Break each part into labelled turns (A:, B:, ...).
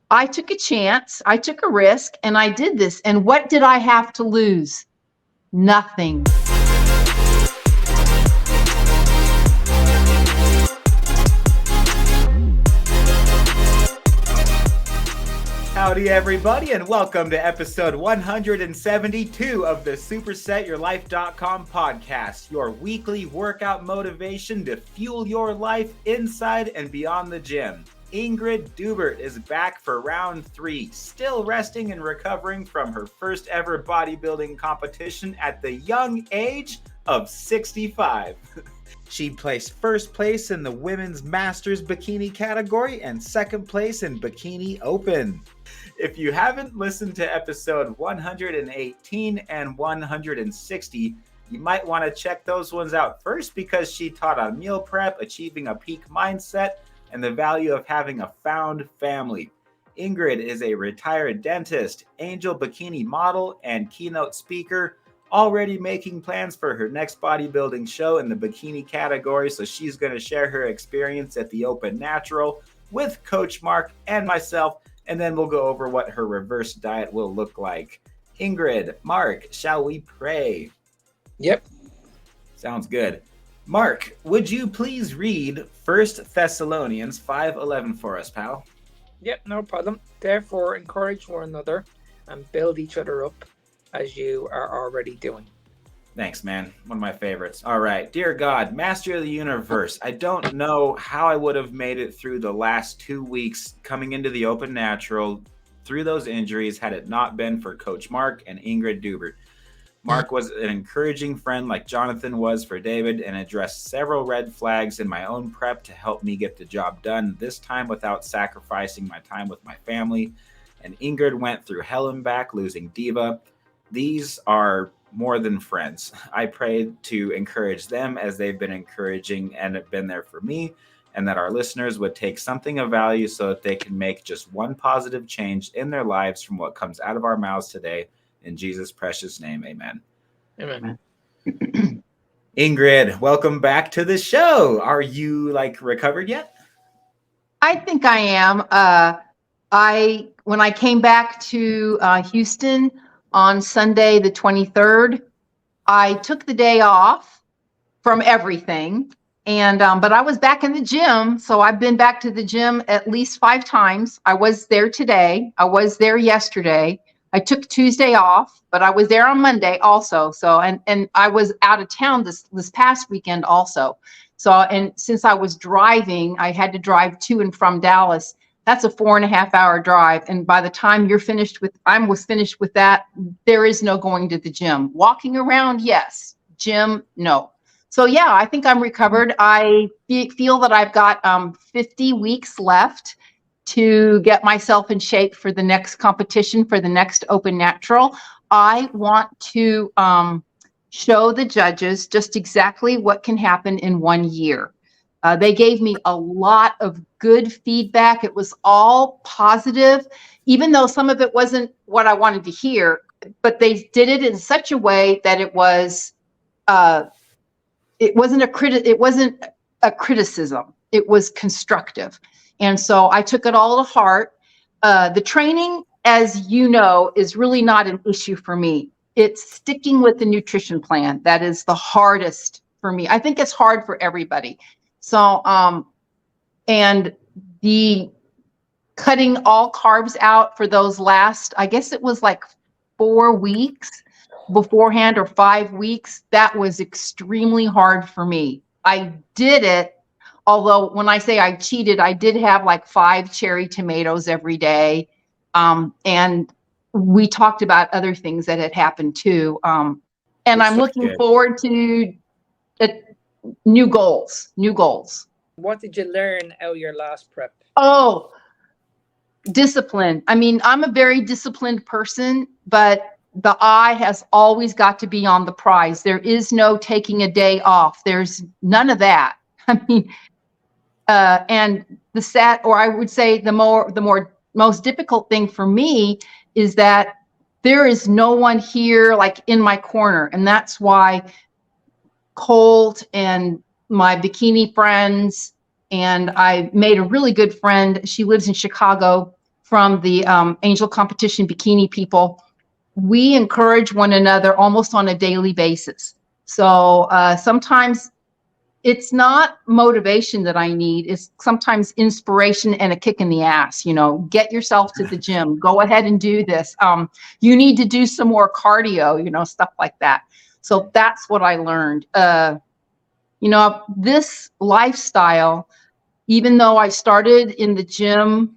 A: I took a chance, I took a risk, and I did this. And what did I have to lose? Nothing.
B: Howdy everybody, and welcome to episode 172 of the SupersetYourLife.com podcast, your weekly workout motivation to fuel your life inside and beyond the gym. Ingrid Duebbert is back for round 3, still resting and recovering from her first ever bodybuilding competition at the young age of 65. She placed first place in the women's masters bikini category and second place in bikini open. If you haven't listened to episode 118 and 160, you might want to check those ones out first, because she taught on meal prep, achieving a peak mindset, and the value of having a found family. Ingrid is a retired dentist, Angel Bikini model, and keynote speaker, already making plans for her next bodybuilding show in the bikini category. So she's going to share her experience at the Open Natural with Coach Mark and myself, and then we'll go over what her reverse diet will look like. Ingrid, Mark, shall we pray?
C: Yep.
B: Sounds good. Mark, would you please read 1 Thessalonians 5:11 for us, pal?
C: Yep, no problem. Therefore, encourage one another and build each other up as you are already doing.
B: Thanks, man. One of my favorites. All right. Dear God, Master of the Universe, I don't know how I would have made it through the last 2 weeks coming into the Open Natural through those injuries had it not been for Coach Mark and Ingrid Duebbert. Mark was an encouraging friend like Jonathan was for David, and addressed several red flags in my own prep to help me get the job done, this time without sacrificing my time with my family. And Ingrid went through hell and back, losing Diva. These are more than friends. I pray to encourage them as they've been encouraging and have been there for me, and that our listeners would take something of value so that they can make just one positive change in their lives from what comes out of our mouths today. In Jesus' precious name, amen.
C: Amen.
B: Ingrid, welcome back to the show. Are you recovered yet?
A: I think I am. When I came back to Houston on Sunday, the 23rd, I took the day off from everything. And but I was back in the gym. So I've been back to the gym at least 5 times. I was there today. I was there yesterday. I took Tuesday off, but I was there on Monday also. So, and I was out of town this past weekend also. So, and since I was driving, I had to drive to and from Dallas. That's a 4.5 hour drive. And by the time I was finished with that, there is no going to the gym. Walking around, yes. Gym, no. So yeah, I think I'm recovered. I feel that I've got 50 weeks left to get myself in shape for the next competition, for the next Open Natural. I want to show the judges just exactly what can happen in 1 year. They gave me a lot of good feedback. It was all positive, even though some of it wasn't what I wanted to hear, but they did it in such a way that it wasn't a criticism. It was constructive. And so I took it all to heart. The training, as you know, is really not an issue for me. It's sticking with the nutrition plan that is the hardest for me. I think it's hard for everybody. So, and the cutting all carbs out for those last, I guess it was 4 weeks beforehand or 5 weeks, that was extremely hard for me. I did it. Although when I say I cheated, I did have 5 cherry tomatoes every day. And we talked about other things that had happened too. And I'm looking forward to new goals.
C: What did you learn out of your last prep?
A: Oh, discipline. I mean, I'm a very disciplined person, but the eye has always got to be on the prize. There is no taking a day off. There's none of that. I mean, and I would say the most difficult thing for me is that there is no one here in my corner. And that's why Colt and my bikini friends, and I made a really good friend. She lives in Chicago, from the Angel Competition Bikini people, we encourage one another almost on a daily basis. So sometimes it's not motivation that I need. It's sometimes inspiration and a kick in the ass. You know, get yourself to the gym. Go ahead and do this. You need to do some more cardio, you know, stuff like that. So that's what I learned. You know, this lifestyle, even though I started in the gym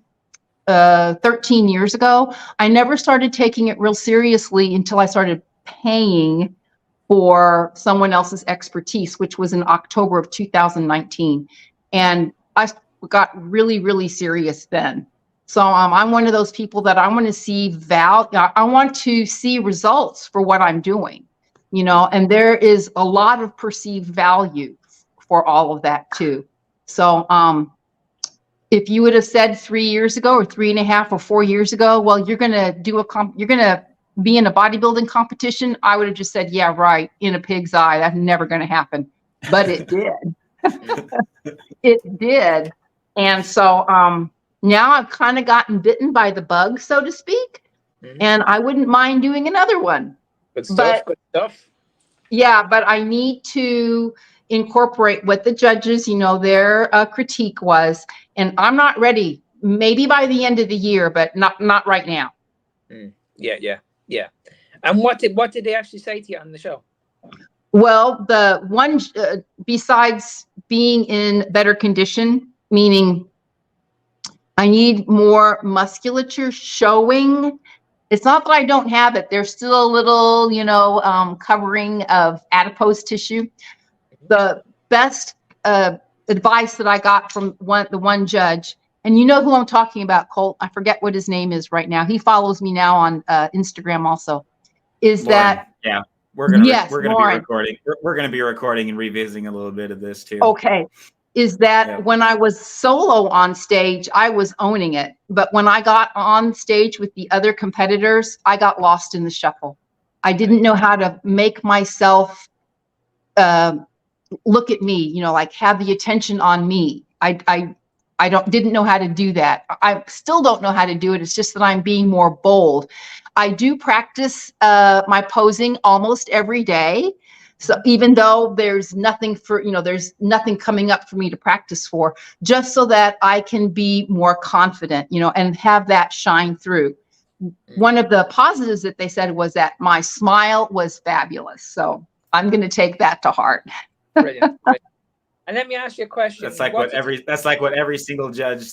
A: 13 years ago, I never started taking it real seriously until I started paying for someone else's expertise, which was in October of 2019. And I got really, really serious then. So I'm one of those people that I want to see I want to see results for what I'm doing, you know, and there is a lot of perceived value for all of that too. So if you would have said 3 years ago or 3.5 or 4 years ago, well, you're going to do you're going to be in a bodybuilding competition, I would have just said, yeah, right, in a pig's eye. That's never going to happen. But it did. It did. And so now I've kind of gotten bitten by the bug, so to speak. And I wouldn't mind doing another one.
C: Good stuff. Good stuff.
A: Yeah, but I need to incorporate what the judges, you know, their critique was. And I'm not ready. Maybe by the end of the year, but not right now.
C: Yeah. And what did they actually say to you on the show?
A: Well, the one, besides being in better condition, meaning I need more musculature showing. It's not that I don't have it. There's still a little, you know, covering of adipose tissue. The best advice that I got from the one judge, and you know who I'm talking about, Colt. I forget what his name is right now. He follows me now on Instagram also. Is
B: Lauren,
A: that?
B: Yeah, we're gonna be recording. We're gonna be recording and revisiting a little bit of this too.
A: Okay. Is that when I was solo on stage, I was owning it. But when I got on stage with the other competitors, I got lost in the shuffle. I didn't know how to make myself look at me, you know, like have the attention on me. I didn't know how to do that. I still don't know how to do it. It's just that I'm being more bold. I do practice my posing almost every day. So even though there's nothing there's nothing coming up for me to practice for, just so that I can be more confident, you know, and have that shine through. One of the positives that they said was that my smile was fabulous. So I'm going to take that to heart.
C: Brilliant. And let me ask you a question.
B: That's like what every single judge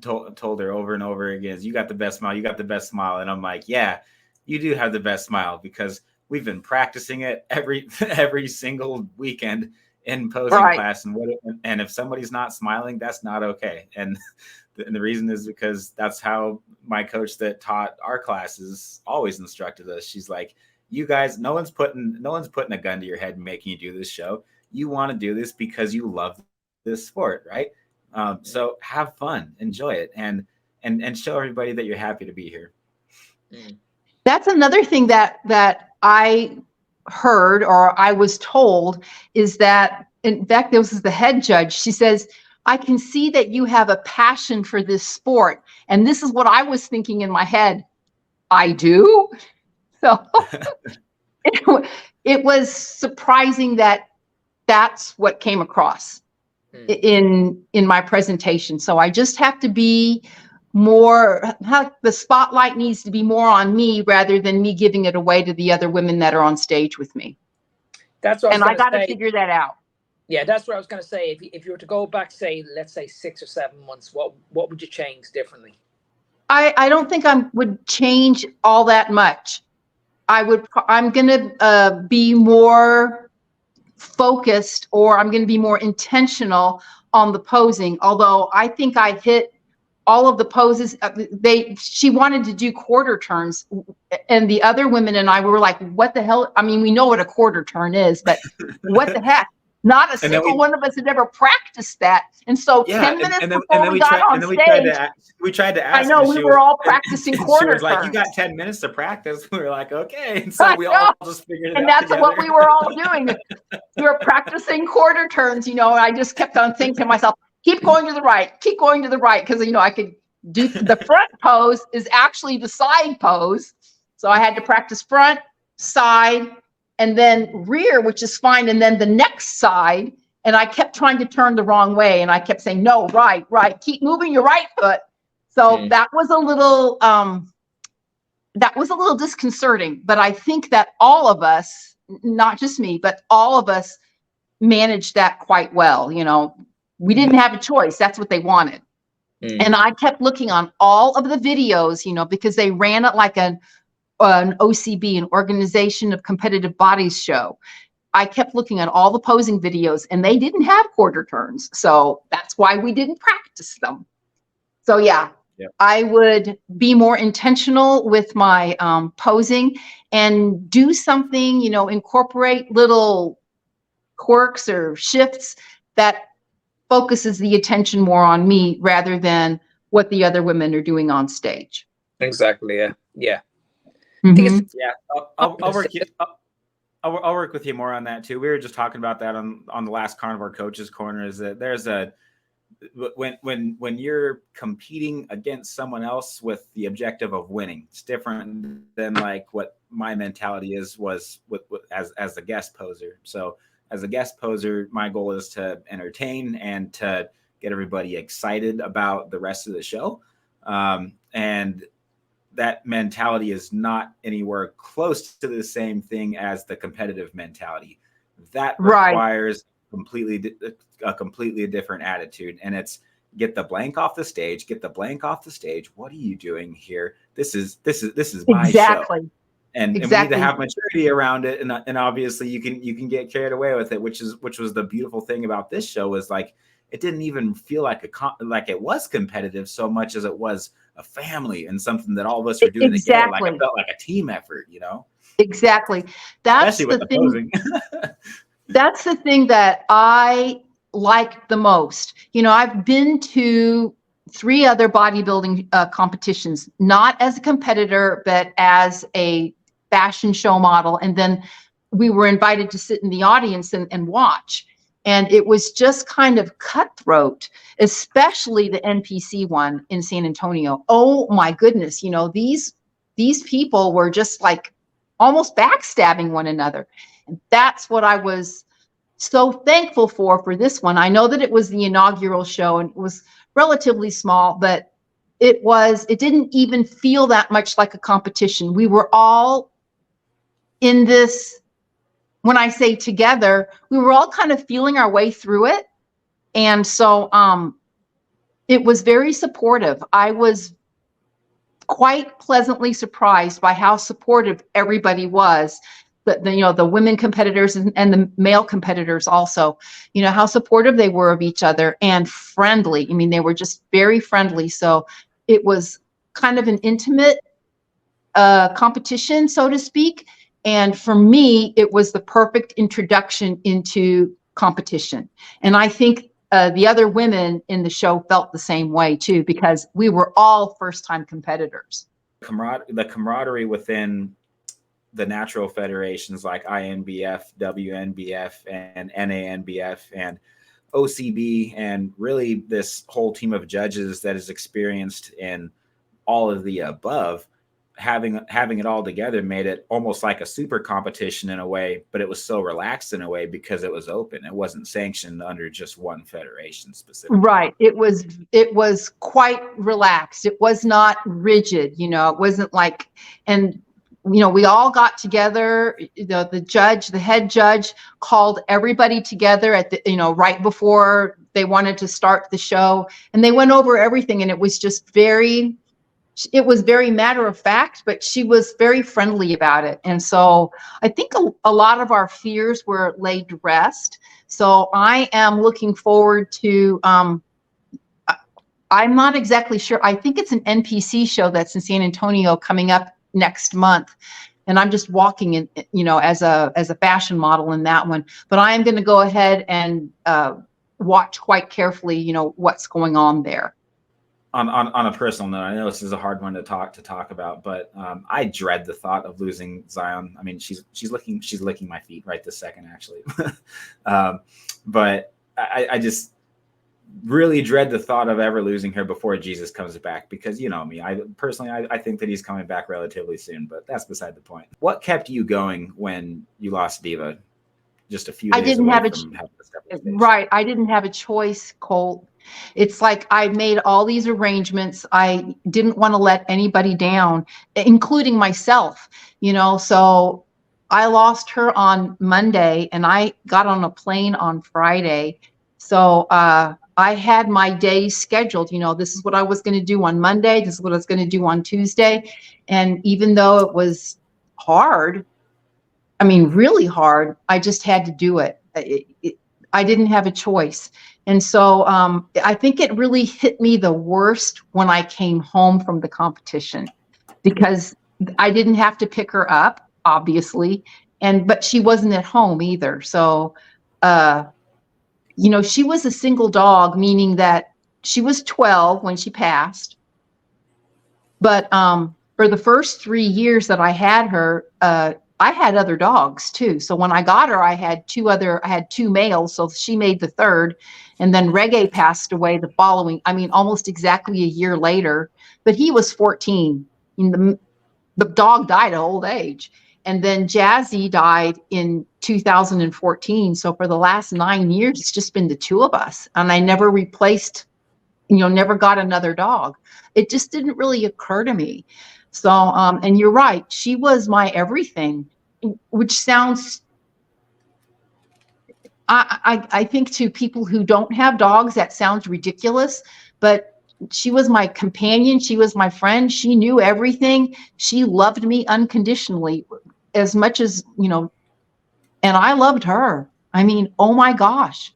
B: told her over and over again. Is, you got the best smile. You got the best smile. And I'm like, yeah, you do have the best smile, because we've been practicing it every single weekend in posing class. And if somebody's not smiling, that's not okay. And the reason is because that's how my coach that taught our classes always instructed us. She's like, you guys, no one's putting a gun to your head and making you do this show. You want to do this because you love this sport, right? So have fun, enjoy it, and show everybody that you're happy to be here.
A: That's another thing that I heard, or I was told, is that, in fact, this is the head judge. She says, I can see that you have a passion for this sport. And this is what I was thinking in my head. I do. So it was surprising that that's what came across in my presentation. So I just have to be more, the spotlight needs to be more on me rather than me giving it away to the other women that are on stage with me.
C: That's what
A: I got to figure that out.
C: Yeah, that's what I was going to say. If you were to go back, say, let's say 6 or 7 months, what would you change differently?
A: I don't think I would change all that much. I'm going to be more focused, or I'm going to be more intentional on the posing. Although I think I hit all of the poses. She wanted to do quarter turns, and the other women and I were like, what the hell? I mean, we know what a quarter turn is, but what the heck? Not a single one of us had ever practiced that. And so 10 minutes before we got on stage,
B: we tried to ask.
A: I know, we were all practicing quarter turns.
B: She was like, you got 10 minutes to practice. We were like, okay. And so we all just figured it out.
A: And that's what we were all doing. We were practicing quarter turns, you know, and I just kept on thinking to myself, keep going to the right, keep going to the right. Because, you know, I could do the front pose is actually the side pose. So I had to practice front, side, and then rear, which is fine. And then the next side. And I kept trying to turn the wrong way. And I kept saying, no, right, keep moving your right foot. So that was a little disconcerting, but I think that all of us, not just me, but all of us managed that quite well. You know, we didn't have a choice. That's what they wanted. And I kept looking on all of the videos, you know, because they ran it like an OCB, an Organization of Competitive Bodies show. I kept looking at all the posing videos and they didn't have quarter turns. So that's why we didn't practice them. So yeah, I would be more intentional with my posing and do something, you know, incorporate little quirks or shifts that focuses the attention more on me rather than what the other women are doing on stage.
C: Exactly. Yeah.
A: Mm-hmm.
B: I'll work with you more on that too. We were just talking about that on the last Carnivore Coaches Corner. Is that there's when you're competing against someone else with the objective of winning, it's different than like what my mentality was as a guest poser. So as a guest poser, my goal is to entertain and to get everybody excited about the rest of the show. And that mentality is not anywhere close to the same thing as the competitive mentality. That requires a completely different attitude. And it's get the blank off the stage, What are you doing here? This is my show. And we need to have maturity around it. And obviously you can get carried away with it, which was the beautiful thing about this show was like, it didn't even feel like it was competitive so much as it was a family and something that all of us are doing together. Like it felt like a team effort, you know?
A: Exactly. That's
B: especially with the
A: thing.
B: posing.
A: That's the thing that I like the most. You know, I've been to 3 other bodybuilding competitions, not as a competitor, but as a fashion show model. And then we were invited to sit in the audience and watch. And it was just kind of cutthroat, especially the NPC one in San Antonio. Oh my goodness. You know, these people were just like almost backstabbing one another. And that's what I was so thankful for this one. I know that it was the inaugural show and it was relatively small, but it didn't even feel that much like a competition. We were all in this. When I say together, we were all kind of feeling our way through it. And so it was very supportive. I was quite pleasantly surprised by how supportive everybody was. The women competitors and the male competitors also, you know, how supportive they were of each other and friendly. I mean, they were just very friendly. So it was kind of an intimate competition, so to speak. And for me, it was the perfect introduction into competition. And I think the other women in the show felt the same way too, because we were all first-time competitors.
B: The camaraderie within the natural federations like INBF, WNBF, and NANBF, and OCB, and really this whole team of judges that is experienced in all of the above, having it all together made it almost like a super competition in a way, but it was so relaxed in a way because it was open. It wasn't sanctioned under just one federation specifically. Right.
A: It was quite relaxed. It was not rigid, you know, it wasn't like, and you know, we all got together, the head judge called everybody together at the, you know, right before they wanted to start the show, and they went over everything, and it was very matter of fact, but she was very friendly about it. And so I think a lot of our fears were laid to rest. So I am looking forward to, I'm not exactly sure. I think it's an NPC show that's in San Antonio coming up next month. And I'm just walking in, you know, as a fashion model in that one, but I am going to go ahead and watch quite carefully, you know, what's going on there.
B: On a personal note, I know this is a hard one to talk about, but I dread the thought of losing Zion. I mean, she's licking my feet right this second, actually. But I just, really dread the thought of ever losing her before Jesus comes back, because you know me, I personally think that he's coming back relatively soon, but that's beside the point. What kept you going when you lost Diva just a few
A: I
B: days
A: didn't
B: away
A: have
B: from having to step on stage?
A: right. I didn't have a choice, Colt. It's like I made all these arrangements. I didn't want to let anybody down, including myself, you know. So I lost her on Monday and I got on a plane on Friday. So I had my days scheduled. You know, this is what I was going to do on Monday. This is what I was going to do on Tuesday. And even though it was hard, I mean, really hard, I just had to do it. I didn't have a choice. And so I think it really hit me the worst when I came home from the competition, because I didn't have to pick her up, obviously, but she wasn't at home either. So, you know, she was a single dog, meaning that she was 12 when she passed. But for the first 3 years that I had her, I had other dogs too. So when I got her, I had two males. So she made the third. And then Reggae passed away the following, I mean, almost exactly a year later, but he was 14. The dog died at old age. And then Jazzy died in 2014. So for the last 9 years, it's just been the two of us. And I never replaced, you know, never got another dog. It just didn't really occur to me. So, and you're right, she was my everything, which sounds, I think to people who don't have dogs, that sounds ridiculous, but she was my companion. She was my friend. She knew everything. She loved me unconditionally as much as, you know, and I loved her. I mean, oh my gosh,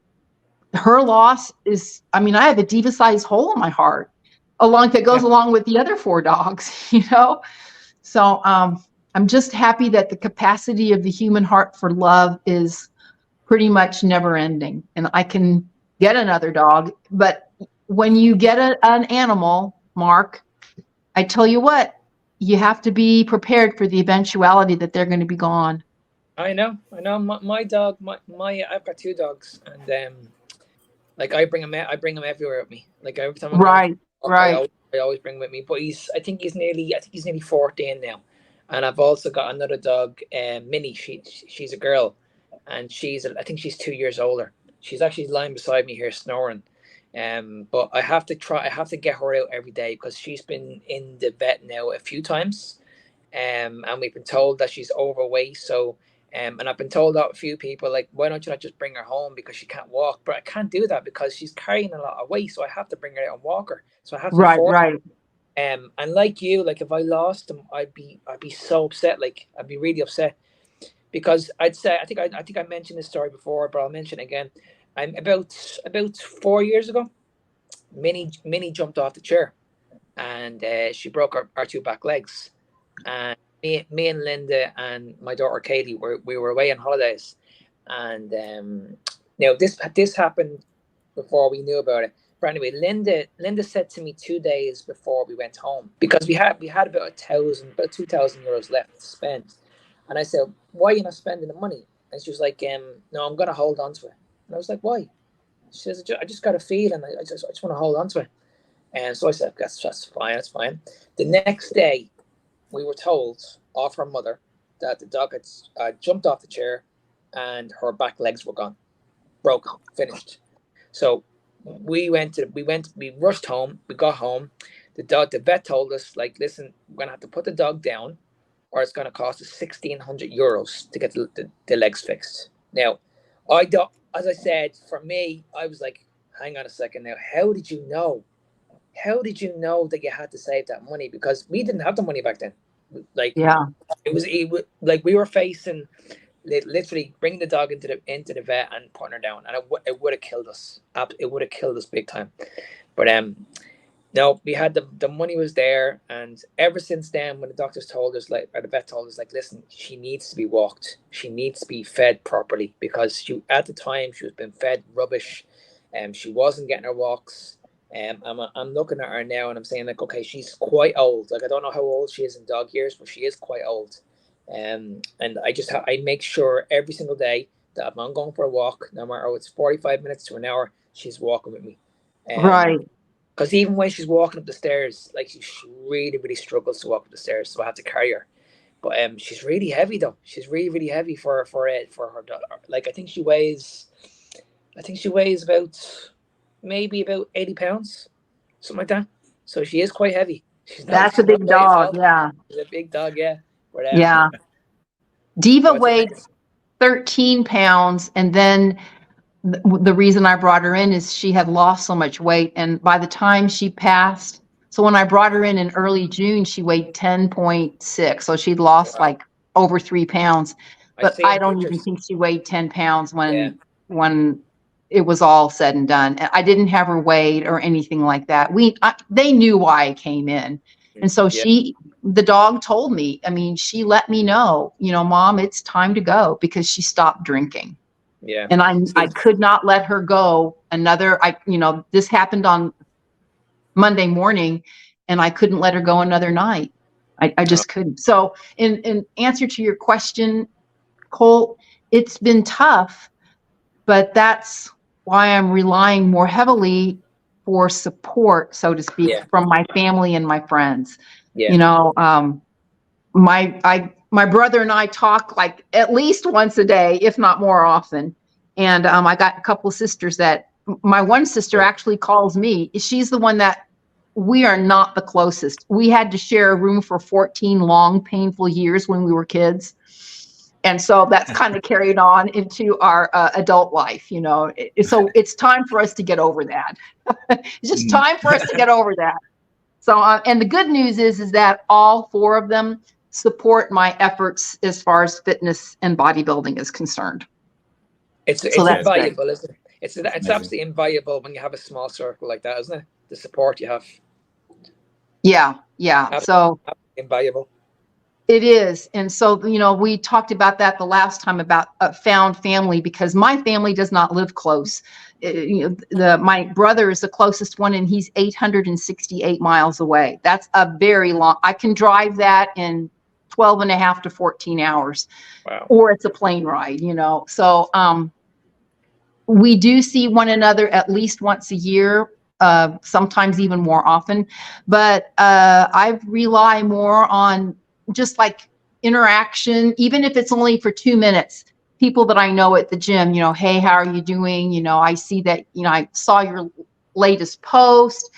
A: her loss is, I mean, I have a diva-sized hole in my heart that goes along with the other 4 dogs, you know? So I'm just happy that the capacity of the human heart for love is pretty much never ending, and I can get another dog. But when you get an animal, Mark, I tell you what, you have to be prepared for the eventuality that they're going to be gone.
C: I know. My dog, I've got 2 dogs, and like I bring him everywhere with me. Like every time
A: Right.
C: I always bring him with me. But I think he's nearly 14 now, and I've also got another dog, Minnie. She's a girl, and I think she's 2 years older. She's actually lying beside me here snoring. But I have to get her out every day because she's been in the vet now a few times, and we've been told that she's overweight. So. And I've been told out a few people, like, why don't you not just bring her home because she can't walk? But I can't do that because she's carrying a lot of weight, so I have to bring her out and walk her. So I have to
A: Right.
C: And like you, like if I lost him, I'd be so upset. Like I'd be really upset because I think I mentioned this story before, but I'll mention it again. I'm about 4 years ago. Minnie jumped off the chair, and she broke our 2 back legs, and me and Linda and my daughter Katie we were away on holidays, and this happened before we knew about it. But anyway, Linda said to me 2 days before we went home, because we had about 2,000 euros left to spend, and I said, "Why are you not spending the money?" And she was like, "No, I'm gonna hold on to it." And I was like, "Why?" She says, "I just got a feeling. I just want to hold on to it." And so I said, that's fine. The next day, we were told off her mother that the dog had jumped off the chair and her back legs were gone, broken, finished. So we rushed home. We got home. The vet told us, like, listen, we're gonna have to put the dog down, or it's gonna cost us 1,600 euros to get the legs fixed. Now, as I said, for me, I was like, hang on a second now. How did you know? How did you know that you had to save that money? Because we didn't have the money back then. Like,
A: Yeah.
C: it was like we were facing literally bringing the dog into the vet and putting her down, and it would have killed us. It would have killed us big time. But no, we had the money was there, and ever since then, when the doctors told us, like, or the vet told us, like, listen, she needs to be walked. She needs to be fed properly, because at the time she was being fed rubbish, and she wasn't getting her walks. I'm looking at her now and I'm saying, like, okay, she's quite old. Like, I don't know how old she is in dog years, but she is quite old. And I make sure every single day that if I'm going for a walk, no matter it's 45 minutes to an hour, she's walking with me.
A: Right.
C: Because even when she's walking up the stairs, like she really, really struggles to walk up the stairs, so I had to carry her. But she's really heavy though. She's really, really heavy for her daughter. Like I think she weighs about maybe about 80 pounds, something like that. So she is quite heavy.
A: That's a big dog. Yeah.
C: She's a big dog. Yeah. But,
A: Yeah. Diva
C: what's
A: weighed 13 pounds, and then the reason I brought her in is she had lost so much weight, and by the time she passed, so when I brought her in early June, she weighed 10.6, so she'd lost like over 3 pounds. But I don't even think she weighed 10 pounds when it was all said and done. And I didn't have her weighed or anything like that. They knew why I came in, and so the dog told me. I mean, she let me know, Mom, it's time to go, because she stopped drinking.
C: Yeah.
A: And I could not let her go this happened on Monday morning, and I couldn't let her go another night. I just couldn't. So in answer to your question, Colt, it's been tough, but that's why I'm relying more heavily for support, so to speak, from my family and my friends. Yeah. My brother and I talk like at least once a day, if not more often. And I got a couple of sisters that my one sister actually calls me. She's the one that we are not the closest. We had to share a room for 14 long, painful years when we were kids. And so that's kind of carried on into our adult life, So it's time for us to get over that. It's just time for us to get over that. So, and the good news is that all 4 of them support my efforts as far as fitness and bodybuilding is concerned.
C: It's invaluable, isn't it? It's absolutely invaluable when you have a small circle like that, isn't it? The support you have. Yeah. So invaluable.
A: It is. And so, we talked about that the last time about found family, because my family does not live close. My brother is the closest one, and he's 868 miles away. That's a very long, I can drive that in 12 and a half to 14 hours. Wow. Or it's a plane ride, So we do see one another at least once a year, sometimes even more often. But I rely more on just like interaction, even if it's only for 2 minutes. People that I know at the gym, hey, how are you doing? I see that, I saw your latest post.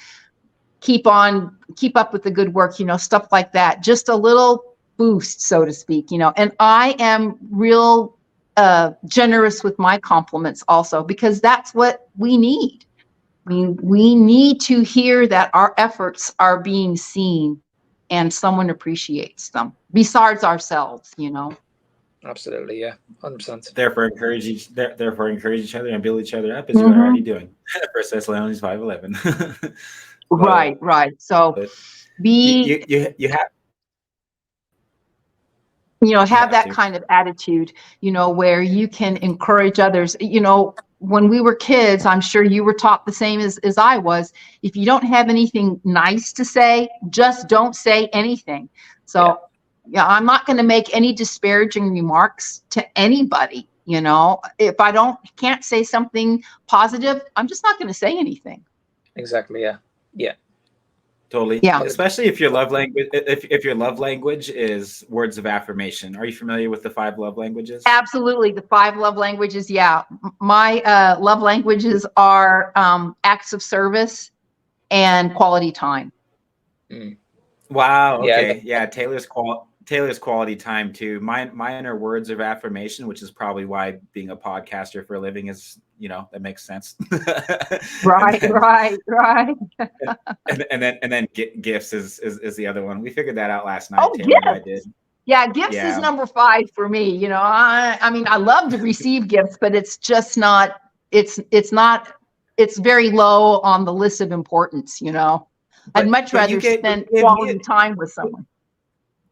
A: Keep up with the good work, stuff like that. Just a little boost, so to speak, and I am real generous with my compliments also, because that's what we need. I mean, we need to hear that our efforts are being seen and someone appreciates them besides ourselves,
C: Absolutely, yeah, 100%.
B: Therefore, encourage each other and build each other up, as you are already doing. 1 Thessalonians 5:11.
A: Right. So
B: you have
A: that kind of attitude, where you can encourage others. When we were kids, I'm sure you were taught the same as I was. If you don't have anything nice to say, just don't say anything. So I'm not going to make any disparaging remarks to anybody. If I can't say something positive, I'm just not going to say anything.
C: Exactly. Yeah.
B: Totally.
A: Yeah.
B: Especially if your love language, if your love language is words of affirmation. Are you familiar with the 5 love languages?
A: Absolutely. The 5 love languages. Yeah. My love languages are acts of service and quality time.
B: Wow. Okay. Yeah. Taylor's quality time too. Mine are words of affirmation, which is probably why being a podcaster for a living is, that makes sense.
A: Right.
B: And then gifts is the other one. We figured that out last night.
A: Oh,
B: Taylor and I did.
A: Yeah, gifts is number 5 for me. I mean, I love to receive gifts, but it's just not. It's very low on the list of importance. I'd much rather spend quality time with someone.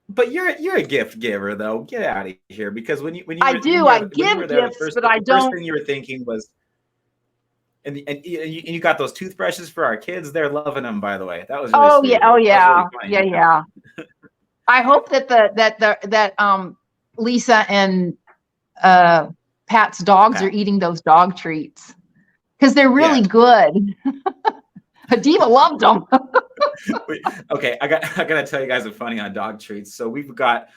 B: But you're a gift giver, though. Get out of here, because when you
A: I give gifts, but I don't.
B: The first thing you were thinking was, and you got those toothbrushes for our kids. They're loving them, by the way. That was really sweet.
A: Yeah. I hope that Lisa and Pat's dogs are eating those dog treats, because they're really good. Diva loved them.
B: Okay, I gotta tell you guys a funny on dog treats. So we've got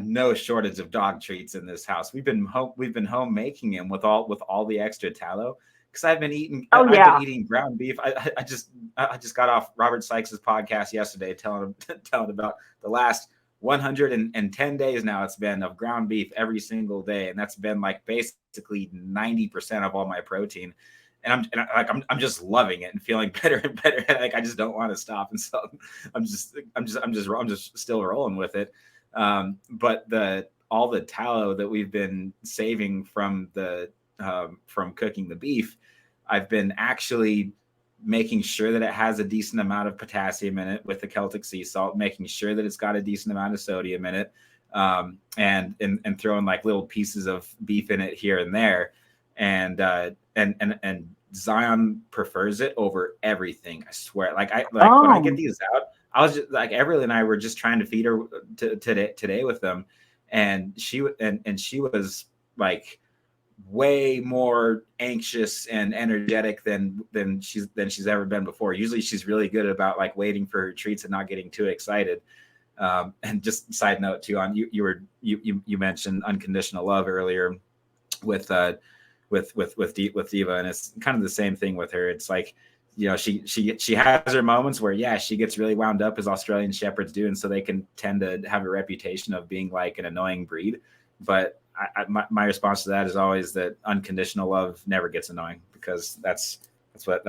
B: no shortage of dog treats in this house. We've been home making them with all the extra tallow, because I've been eating ground beef. I just got off Robert Sykes's podcast yesterday telling about the last 110 days now it's been of ground beef every single day, and that's been like basically 90% of all my protein. And I'm just loving it and feeling better and better. Like I just don't want to stop, and so I'm just still rolling with it. But all the tallow that we've been saving from cooking the beef, I've been actually making sure that it has a decent amount of potassium in it with the Celtic sea salt, making sure that it's got a decent amount of sodium in it, and throwing like little pieces of beef in it here and there. And Zion prefers it over everything. I swear. When I get these out, I was just like, Everly and I were just trying to feed her today with them, and she was like way more anxious and energetic than she's ever been before. Usually she's really good about like waiting for her treats and not getting too excited. And just side note too, on you mentioned unconditional love earlier with Diva, and it's kind of the same thing with her. It's like, you know, she has her moments where she gets really wound up, as Australian Shepherds do, and so they can tend to have a reputation of being like an annoying breed. But my response to that is always that unconditional love never gets annoying, because that's what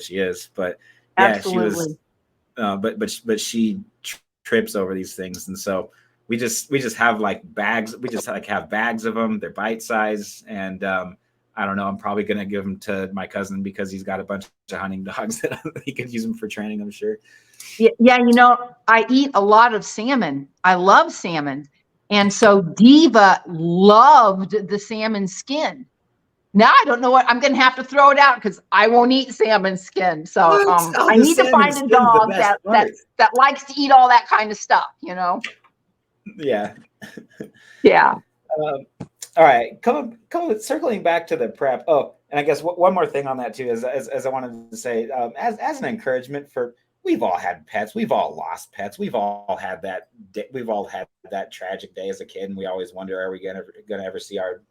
B: she is. But yeah,
A: Absolutely.
B: she was, but she trips over these things, and so we just have like bags. We just like have bags of them. They're bite size, and I don't know. I'm probably going to give them to my cousin because he's got a bunch of hunting dogs that he could use them for training, I'm sure.
A: Yeah, you know, I eat a lot of salmon. I love salmon. And so Diva loved the salmon skin. Now I don't know what I'm going to have to throw it out, because I won't eat salmon skin. So I need to find a dog that likes to eat all that kind of stuff, you know?
B: Yeah.
A: Yeah.
B: All right, circling back to the prep. Oh, and I guess one more thing on that too is, as I wanted to say, as an encouragement for, we've all had pets, we've all lost pets, we've all had that tragic day as a kid, and we always wonder, are we gonna ever see our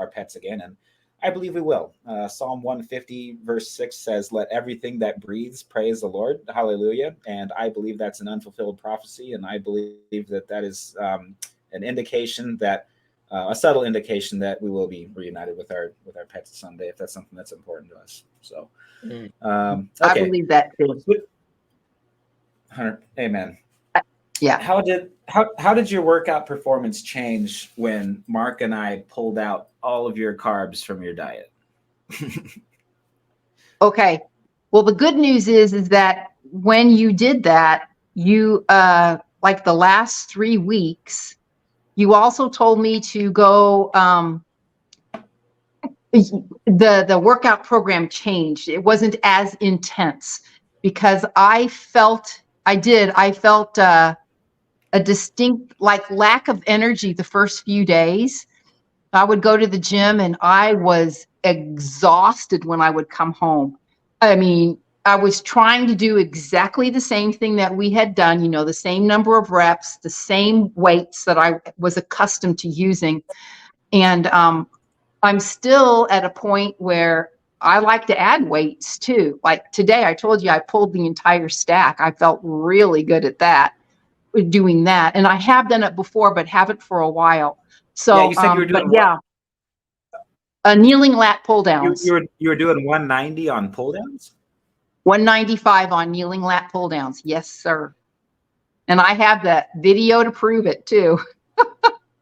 B: pets again? And I believe we will. Psalm 150 verse 6 says, "Let everything that breathes praise the Lord." Hallelujah. And I believe that's an unfulfilled prophecy, and I believe that is an indication that. A subtle indication that we will be reunited with our pets someday, if that's something that's important to us. So, okay.
A: I believe that too.
B: Hunter, amen.
A: Yeah.
B: How did your workout performance change when Mark and I pulled out all of your carbs from your diet?
A: Okay. Well, the good news is that when you did that, you like the last 3 weeks. You also told me to go, the workout program changed. It wasn't as intense, because I felt a distinct like lack of energy the first few days. I would go to the gym and I was exhausted when I would come home. I mean, I was trying to do exactly the same thing that we had done, you know, the same number of reps, the same weights that I was accustomed to using. And I'm still at a point where I like to add weights too. Like today, I told you I pulled the entire stack. I felt really good at that, doing that. And I have done it before, but haven't for a while. So,
B: yeah, you said you were doing
A: kneeling lat pull downs.
B: You were doing 190 on pull downs?
A: 195 on kneeling lat pull downs. Yes, sir. And I have the video to prove it too.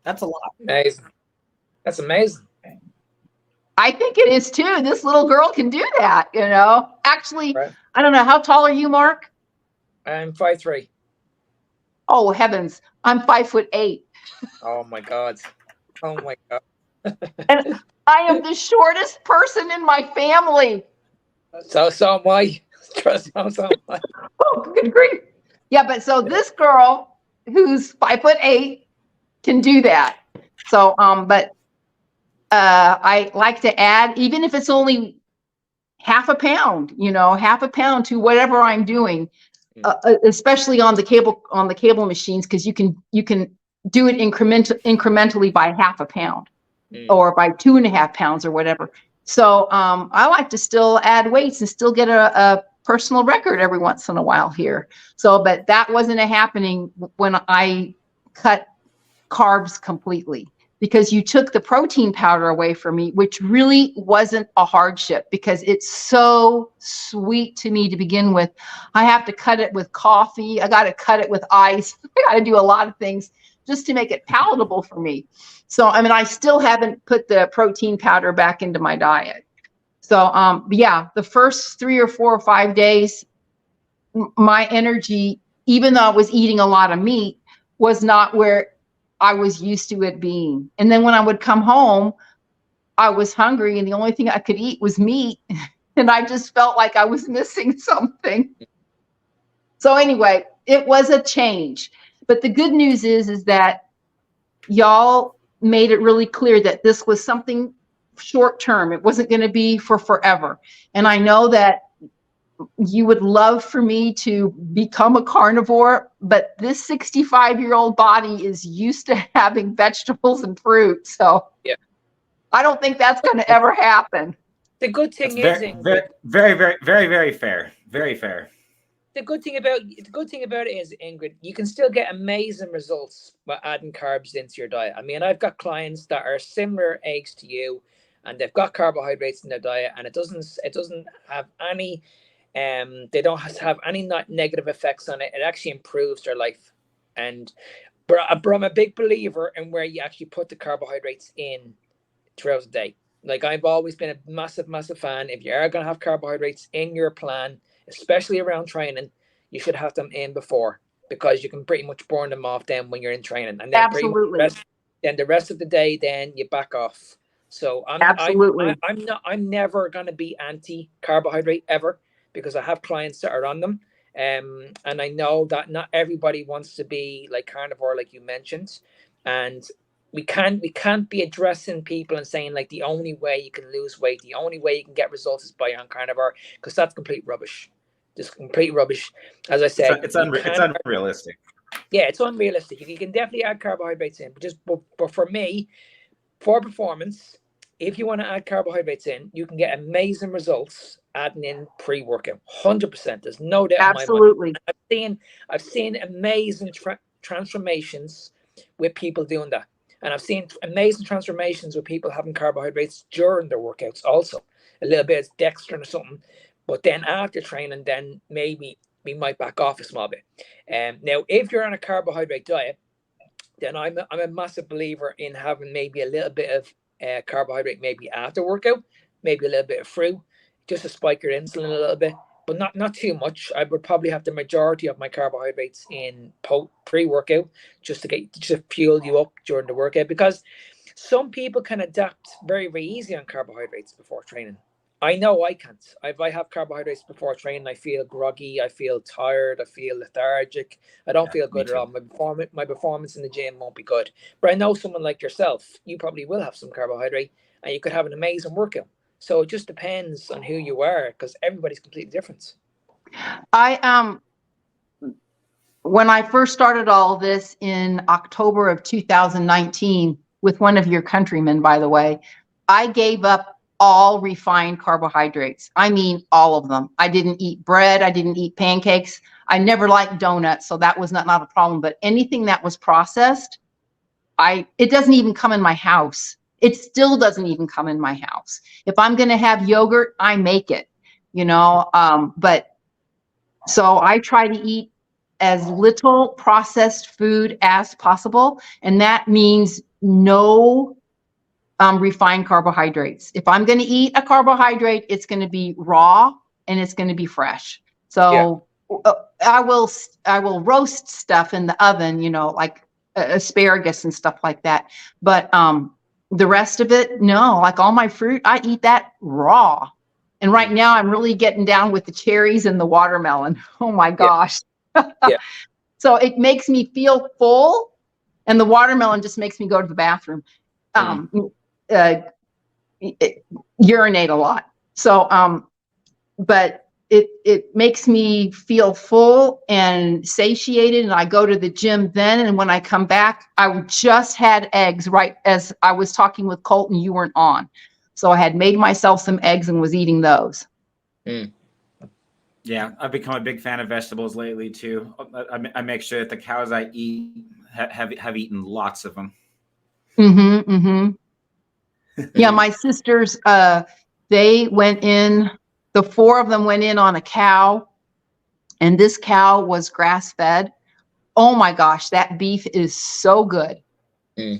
B: That's a lot.
C: Amazing. That's amazing.
A: I think it is too. This little girl can do that, you know. Actually,
C: right.
A: I don't know. How tall are you, Mark?
C: I'm 5'3".
A: Oh, heavens. I'm 5'8".
C: Oh my God. Oh my God.
A: And I am the shortest person in my family.
C: So am I. So am I.
A: Oh, good grief. Yeah, but so this girl who's 5'8" can do that. So, but I like to add, even if it's only half a pound, half a pound to whatever I'm doing, especially on the cable machines, because you can do it incrementally by half a pound or by 2.5 pounds or whatever. So I like to still add weights and still get a personal record every once in a while here. So, but that wasn't happening when I cut carbs completely, because you took the protein powder away from me, which really wasn't a hardship because it's so sweet to me to begin with. I have to cut it with coffee. I got to cut it with ice. I got to do a lot of things just to make it palatable for me. So, I mean, I still haven't put the protein powder back into my diet. So, yeah, the first 3 or 4 or 5 days, my energy, even though I was eating a lot of meat, was not where I was used to it being. And then when I would come home, I was hungry and the only thing I could eat was meat. And I just felt like I was missing something. So anyway, it was a change. But the good news is that y'all made it really clear that this was something short term. It wasn't going to be for forever. And I know that you would love for me to become a carnivore, but this 65-year-old body is used to having vegetables and fruit. So
C: yeah,
A: I don't think that's going to ever happen.
C: The good thing
B: is very fair. Very fair.
C: The good thing about it is, Ingrid, you can still get amazing results by adding carbs into your diet. I mean, I've got clients that are similar age to you, and they've got carbohydrates in their diet, and it doesn't have any they don't have any negative effects on it. It actually improves their life. But I'm a big believer in where you actually put the carbohydrates in throughout the day. Like, I've always been a massive fan. If you are going to have carbohydrates in your plan, especially around training, you should have them in before, because you can pretty much burn them off then when you're in training. And then
A: absolutely.
C: Then the rest of the day, then you back off. So I'm never going to be anti-carbohydrate ever, because I have clients that are on them. And I know that not everybody wants to be like carnivore, like you mentioned. And we can't be addressing people and saying like the only way you can lose weight, the only way you can get results is by on carnivore, because that's complete rubbish. Just complete rubbish. As I said,
B: it's unrealistic.
C: Yeah, it's unrealistic. You can definitely add carbohydrates in, but for me, for performance, if you want to add carbohydrates in, you can get amazing results adding in pre-workout. 100%. There's no doubt.
A: Absolutely.
C: In my mind. I've seen amazing transformations with people doing that. And I've seen amazing transformations with people having carbohydrates during their workouts also. A little bit of dextrin or something. But then after training, then maybe we might back off a small bit. Now, if you're on a carbohydrate diet, then I'm a massive believer in having maybe a little bit of carbohydrate maybe after workout, maybe a little bit of fruit, just to spike your insulin a little bit, but not too much. I would probably have the majority of my carbohydrates in pre-workout just to fuel you up during the workout, because some people can adapt very easy on carbohydrates before training. I know I can't. If I have carbohydrates before training, I feel groggy, I feel tired, I feel lethargic. I don't feel good at all. My performance in the gym won't be good. But I know someone like yourself, you probably will have some carbohydrate and you could have an amazing workout. So it just depends on who you are, because everybody's completely different.
A: When I first started all this in October of 2019 with one of your countrymen, by the way, I gave up all refined carbohydrates. I mean, all of them. I didn't eat bread. I didn't eat pancakes. I never liked donuts, so that was not a problem. But anything that was processed, it doesn't even come in my house. It still doesn't even come in my house. If I'm going to have yogurt, I make it, but so I try to eat as little processed food as possible. And that means no refined carbohydrates. If I'm going to eat a carbohydrate, it's going to be raw and it's going to be fresh. So yeah. I will roast stuff in the oven, like asparagus and stuff like that. But the rest of it, no, like all my fruit, I eat that raw. And right now I'm really getting down with the cherries and the watermelon. Oh my gosh. Yeah. So it makes me feel full, and the watermelon just makes me go to the bathroom. Urinate a lot. So but it makes me feel full and satiated, and I go to the gym then, and when I come back, I just had eggs right as I was talking with Colton, you weren't on. So I had made myself some eggs and was eating those.
B: Yeah, I've become a big fan of vegetables lately too. I make sure that the cows I eat have eaten lots of them.
A: Yeah, my sisters, they went in, the 4 of them went in on a cow, and this cow was grass fed. Oh my gosh, that beef is so good.
C: Yeah,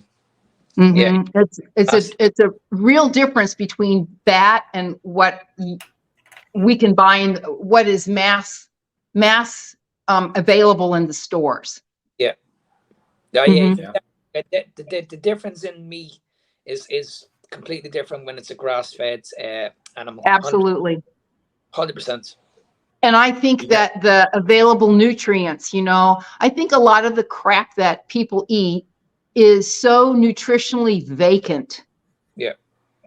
A: It's a real difference between that and what we can buy in, what is mass available in the stores.
C: Yeah. The difference in meat is completely different when it's a grass-fed animal.
A: Absolutely.
C: 100%.
A: And I think that the available nutrients, I think a lot of the crap that people eat is so nutritionally vacant.
C: Yeah.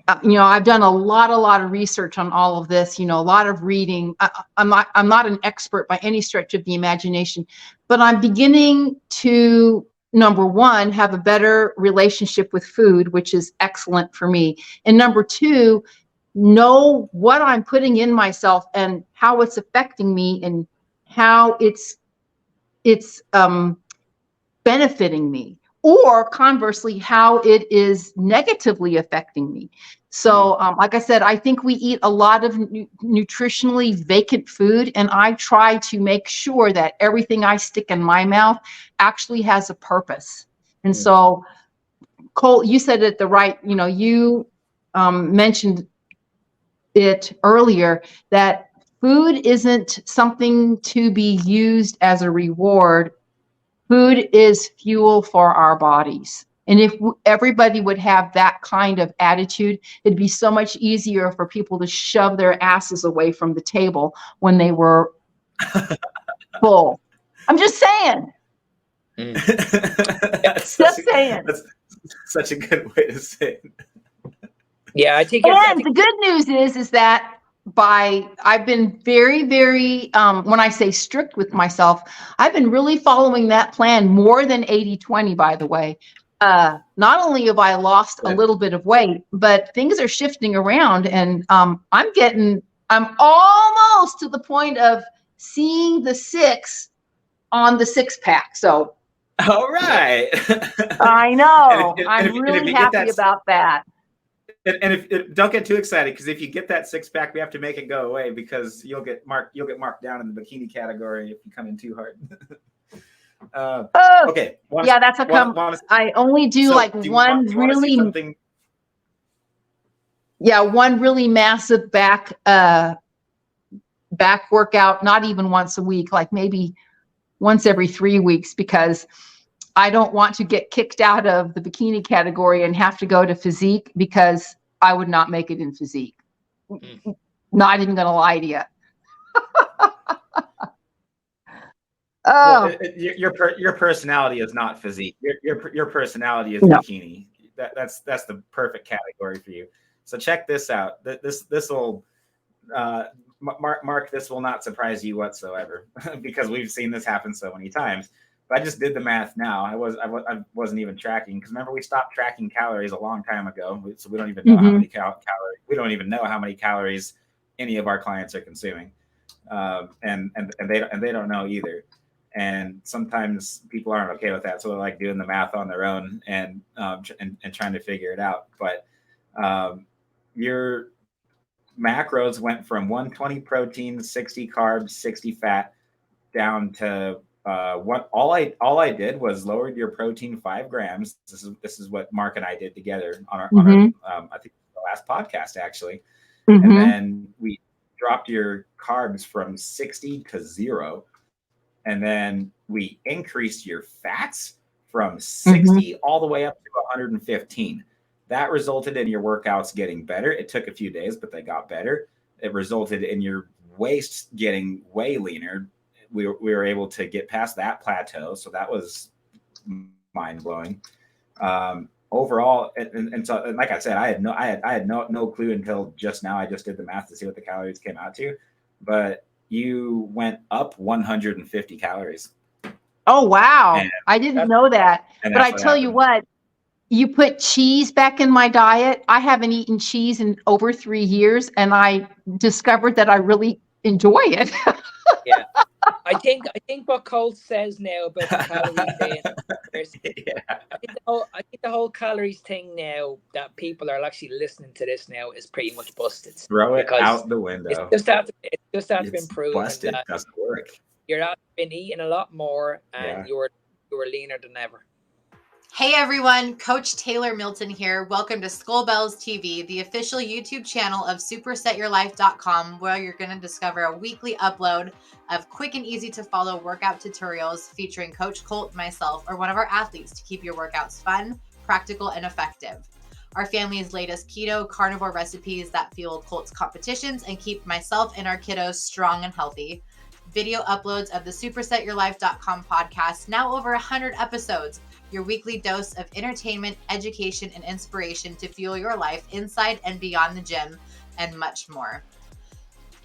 A: I've done a lot of research on all of this, a lot of reading. I'm not an expert by any stretch of the imagination, but I'm beginning to, number one, have a better relationship with food, which is excellent for me. And number two, know what I'm putting in myself and how it's affecting me and how it's benefiting me, or conversely, how it is negatively affecting me. So, like I said, I think we eat a lot of nutritionally vacant food, and I try to make sure that everything I stick in my mouth actually has a purpose. And so, Cole, you said it you mentioned it earlier, that food isn't something to be used as a reward. Food is fuel for our bodies. And if everybody would have that kind of attitude, it'd be so much easier for people to shove their asses away from the table when they were full. I'm just saying.
B: That's such a good way to say it.
C: Yeah, I think
A: the good news is that I've been very, very, when I say strict with myself, I've been really following that plan more than 80-20, by the way. Not only have I lost a little bit of weight, but things are shifting around, and I'm almost to the point of seeing the 6 on the 6-pack. So.
B: All right.
A: I know. I'm really happy about that.
B: And if don't get too excited, because if you get that 6-pack, we have to make it go away, because you'll get marked down in the bikini category if you come in too hard. Okay.
A: That's how I only do one really massive back workout, not even once a week, like maybe once every 3 weeks, because I don't want to get kicked out of the bikini category and have to go to physique, because I would not make it in physique. Not even going to lie to you.
B: Well, your personality is not physique. Your personality is bikini. That's the perfect category for you. So check this out. This will Mark. This will not surprise you whatsoever, because we've seen this happen so many times. But I just did the math now. I wasn't even tracking, because remember, we stopped tracking calories a long time ago, so we don't even know how many calories. We don't even know how many calories any of our clients are consuming, and they don't know either. And sometimes people aren't okay with that, so they're like doing the math on their own and trying to figure it out. But your macros went from 120 protein, 60 carbs, 60 fat, down to all I did was lowered your protein 5 grams. This is what Mark and I did together on our I think the last podcast, actually. And then we dropped your carbs from 60 to 0. And then we increased your fats from 60 all the way up to 115. That resulted in your workouts getting better. It took a few days, but they got better. It resulted in your waist getting way leaner. We were able to get past that plateau, so that was mind-blowing. Overall, and like I said, I had no clue until just now. I just did the math to see what the calories came out to. but you went up 150 calories.
A: Oh, wow.
B: And
A: I didn't know that.
B: and
A: But
B: that's
A: I
B: what
A: tell you
B: happened.
A: what, you put cheese back in my diet. I haven't eaten cheese in over 3 years, and I discovered that I really enjoy it.
C: Yeah. I think what Colt says now about the calorie thing,
B: Yeah.
C: I think the whole calories thing now that people are actually listening to this now is pretty much busted.
B: Throw it
C: Because
B: out the window.
C: it's just after been
B: It's
C: proven
B: busted.
C: that
B: Doesn't work.
C: you're out been eating a lot more and
B: Yeah.
C: you're leaner than ever.
D: Hey everyone, Coach Taylor Milton here. Welcome to Skullbellz TV, the official YouTube channel of supersetyourlife.com, where you're going to discover a weekly upload of quick and easy to follow workout tutorials featuring Coach Colt, myself, or one of our athletes to keep your workouts fun, practical, and effective. Our family's latest keto carnivore recipes that fuel Colt's competitions and keep myself and our kiddos strong and healthy. Video uploads of the supersetyourlife.com podcast, now over 100 episodes. Your weekly dose of entertainment, education, and inspiration to fuel your life inside and beyond the gym, and much more.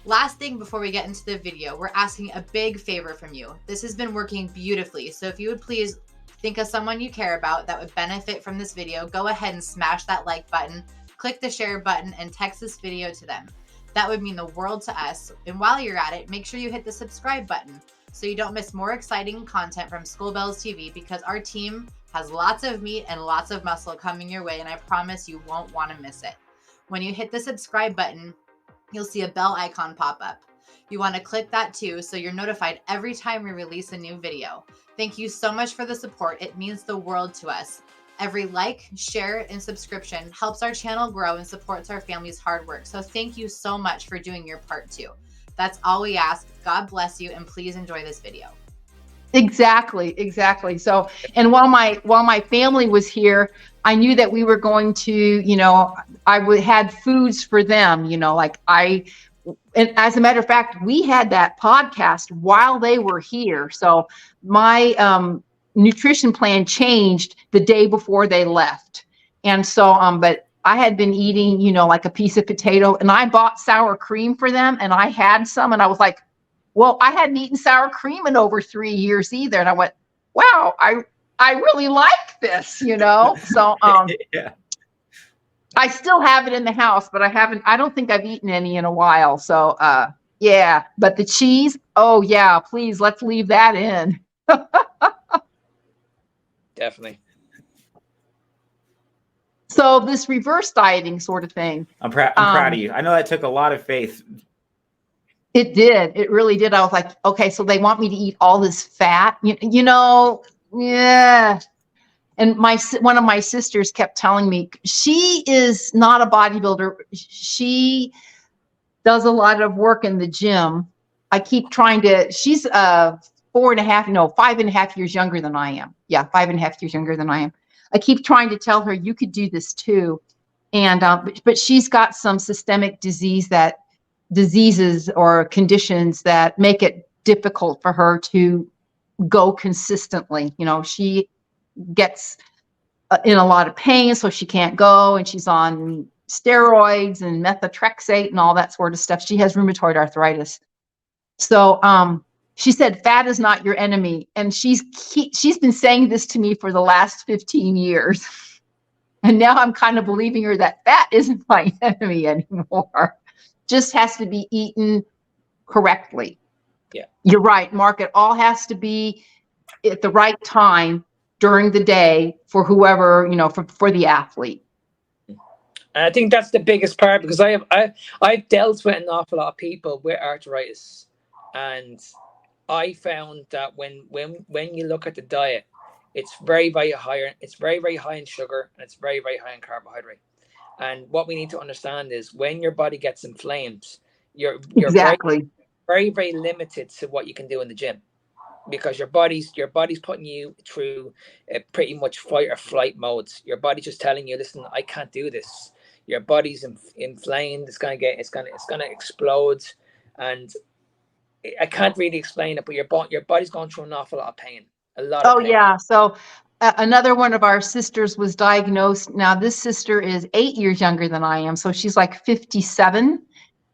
D: Last thing before we get into the video, we're asking a big favor from you. This has been working beautifully, so if you would please think of someone you care about that would benefit from this video, go ahead and smash that like button, click the share button, and text this video to them. That would mean the world to us. And while you're at it, make sure you hit the subscribe button so you don't miss more exciting content from Skullbellz TV, because our team has lots of meat and lots of muscle coming your way, and I promise you won't want to miss it. When you hit the subscribe button, you'll see a bell icon pop up. You want to click that too so you're notified every time we release a new video. Thank you so much for the support. It means the world to us. Every like, share, and subscription helps our channel grow and supports our family's hard work. So thank you so much for doing your part too. That's all we ask. God bless you, and please enjoy this video.
A: Exactly. So, and while my family was here, I knew that we were going to, had foods for them, and as a matter of fact, we had that podcast while they were here. So my nutrition plan changed the day before they left. And so, but I had been eating, like a piece of potato, and I bought sour cream for them, and I had some, and I was like, well, I hadn't eaten sour cream in over 3 years either. And I went, wow, I really like this, So
B: Yeah.
A: I still have it in the house, but I don't think I've eaten any in a while. So yeah, but the cheese, oh yeah, please, let's leave that in.
C: Definitely.
A: So this reverse dieting sort of thing.
B: I'm proud of you. I know that took a lot of faith.
A: It did. It really did. I was like, okay, so they want me to eat all this fat, yeah. And one of my sisters kept telling me, she is not a bodybuilder. She does a lot of work in the gym. I keep trying to, she's 5.5 years younger than I am. Yeah, 5.5 years younger than I am. I keep trying to tell her, you could do this too. And, but she's got some systemic diseases or conditions that make it difficult for her to go consistently. She gets in a lot of pain, so she can't go, and she's on steroids and methotrexate and all that sort of stuff. She has rheumatoid arthritis. So she said, fat is not your enemy. And she's been saying this to me for the last 15 years. And now I'm kind of believing her that fat isn't my enemy anymore. Just has to be eaten correctly.
C: Yeah.
A: You're right, Mark. It all has to be at the right time during the day for whoever, for the athlete.
C: And I think that's the biggest part, because I've dealt with an awful lot of people with arthritis, and I found that when you look at the diet, it's very, very high. It's very, very high in sugar, and it's very, very high in carbohydrate. And what we need to understand is when your body gets inflamed, you're
A: exactly
C: very, very limited to what you can do in the gym, because your body's putting you through pretty much fight or flight modes. Your body's just telling you, listen, I can't do this. Your body's inflamed. It's gonna explode, and I can't really explain it. But your body's going through an awful lot of pain. A lot of pain.
A: Yeah. So another one of our sisters was diagnosed. Now this sister is 8 years younger than I am, so she's like 57,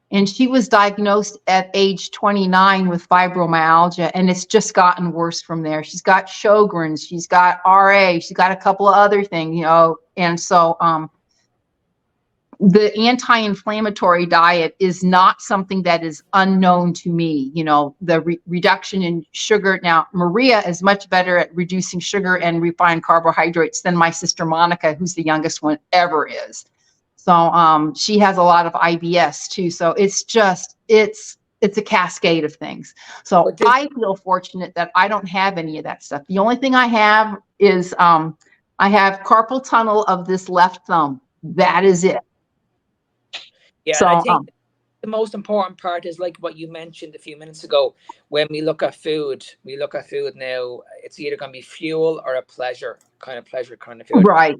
A: And she was diagnosed at age 29 with fibromyalgia, and it's just gotten worse from there. She's got Sjogren's, she's got RA, she's got a couple of other things, you know. And so the anti-inflammatory diet is not something that is unknown to me. You know, the reduction in sugar. Now, Maria is much better at reducing sugar and refined carbohydrates than my sister Monica, who's the youngest one ever is. So she has a lot of IBS too. So it's just, it's a cascade of things. So I feel fortunate that I don't have any of that stuff. The only thing I have is I have carpal tunnel of this left thumb. That is it.
C: Yeah,
A: so,
C: and I think the most important part is like what you mentioned a few minutes ago. When we look at food, now, it's either going to be fuel or a pleasure kind of food.
A: Right.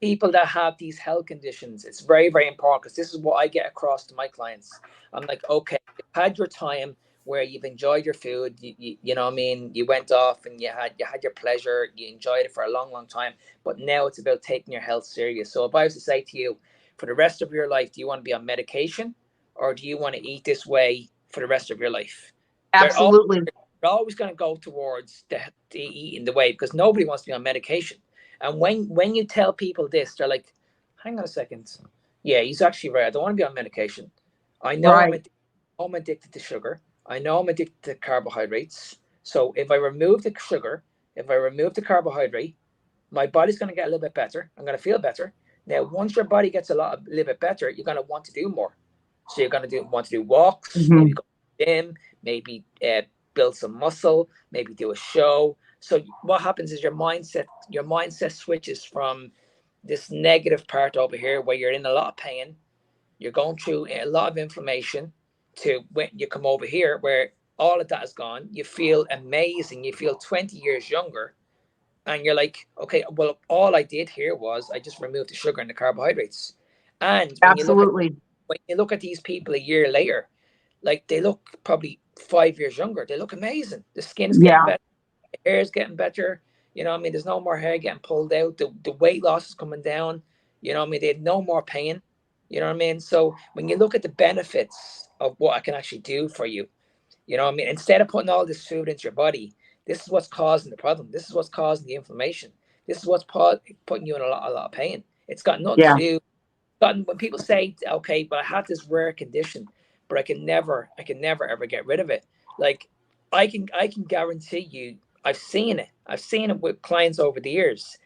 C: People that have these health conditions, it's very, very important, because this is what I get across to my clients. I'm like, okay, you've had your time where you've enjoyed your food, you know what I mean? You went off and you had your pleasure, you enjoyed it for a long, long time, but now it's about taking your health serious. So if I was to say to you, for the rest of your life, do you want to be on medication, or do you want to eat this way for the rest of your life?
A: Absolutely.
C: They're always going to go towards the eating the way, because nobody wants to be on medication. And when you tell people this, they're like, hang on a second. Yeah, he's actually right. I don't want to be on medication. I know I'm addicted to sugar. I know I'm addicted to carbohydrates. So if I remove the sugar, if I remove the carbohydrate, my body's going to get a little bit better. I'm going to feel better. Now, once your body gets a little bit better, you're going to want to do more. So you're going to want to do walks, maybe go to the gym, maybe build some muscle, maybe do a show. So what happens is your mindset switches from this negative part over here where you're in a lot of pain, you're going through a lot of inflammation, to when you come over here where all of that is gone, you feel amazing, you feel 20 years younger. And you're like, okay, well, all I did here was I just removed the sugar and the carbohydrates. And when you look at these people a year later, like they look probably 5 years younger. They look amazing. The skin is getting better. The hair is getting better. You know what I mean? There's no more hair getting pulled out. The weight loss is coming down. You know what I mean? They had no more pain. You know what I mean? So when you look at the benefits of what I can actually do for you, you know what I mean? Instead of putting all this food into your body, this is what's causing the problem. This is what's causing the inflammation. This is what's putting you in a lot of pain. It's got nothing to do. When people say, okay, but I have this rare condition, but I can never ever get rid of it. Like I can guarantee you, I've seen it. I've seen it with clients over the years.